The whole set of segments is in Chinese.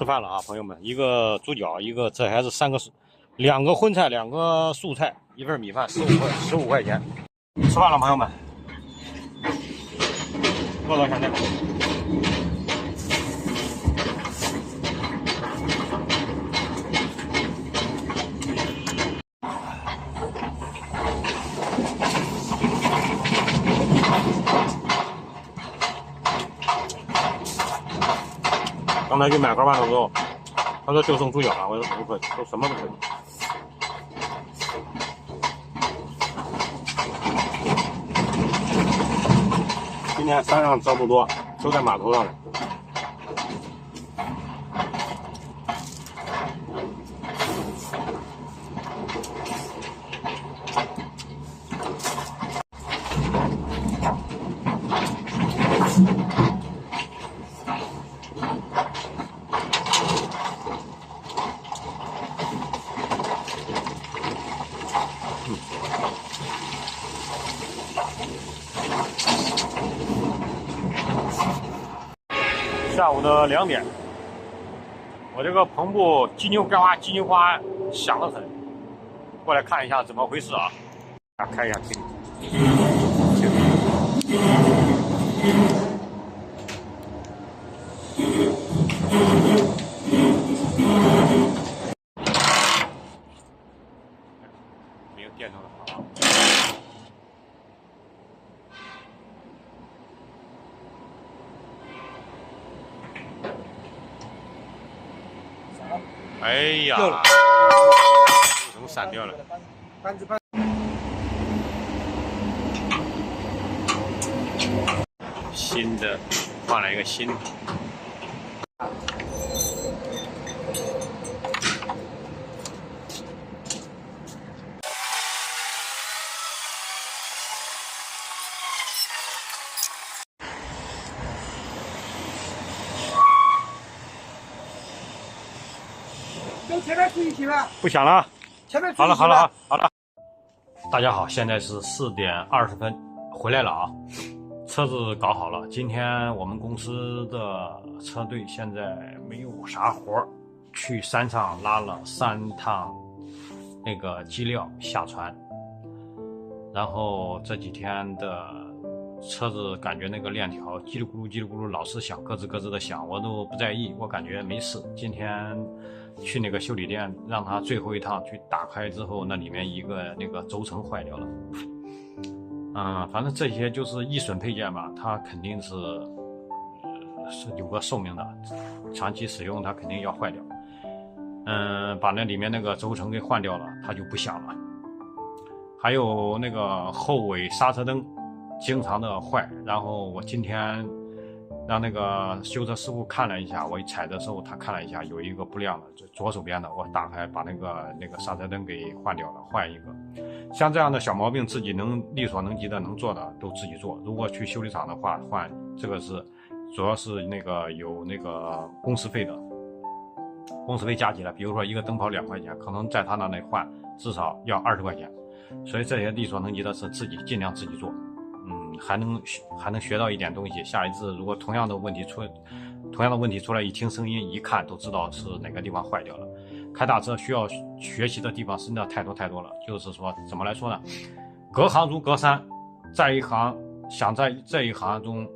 吃饭了啊，朋友们，一个猪脚，这还是2个荤菜，2个素菜，一份米饭，15块钱。吃饭了，朋友们，饿到现在。刚才去买盒饭的时候，他说就剩猪脚了，我说不可以，说什么都可以。今天山上车不多，都在码头上了。下午的2点，我这个棚布叽扭嘎哇叽扭呱响得很，过来看一下怎么回事啊！开一下听。没有电头的好。哎呀，怎么闪掉了？新的，换了一个新的。跟前面出一起吧，不响了。前面好了。大家好，现在是4点20分，回来了啊。车子搞好了，今天我们公司的车队现在没有啥活，去山上拉了3趟那个机料下船，然后这几天的车子感觉那个链条叽里咕噜叽里咕噜老是响，咯吱咯吱的响，我都不在意，我感觉没事。今天去那个修理店，让他最后一趟去打开之后，那里面一个那个轴承坏掉了。反正这些就是易损配件吧，它肯定是有个寿命的，长期使用它肯定要坏掉。把那里面那个轴承给换掉了，它就不响了。还有那个后尾刹车灯经常的坏，然后我今天让那个修车师傅看了一下，我一踩的时候他看了一下，有一个不亮的，就左手边的，我打开把那个刹车灯给换掉了，换一个。像这样的小毛病，自己能力所能及的能做的都自己做。如果去修理厂的话，换这个是主要是那个有那个工时费的，工时费加起来，比如说一个灯泡2块钱，可能在他那里换至少要20块钱。所以这些力所能及的是尽量自己做。还能学到一点东西。下一次如果同样的问题出来，一听声音一看都知道是哪个地方坏掉了。开大车需要学习的地方真的太多了。就是说怎么来说呢？隔行如隔山，想在这一行中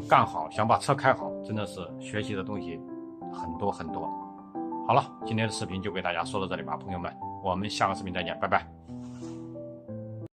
干好，想把车开好，真的是学习的东西很多。好了，今天的视频就给大家说到这里吧，朋友们，我们下个视频再见，拜拜。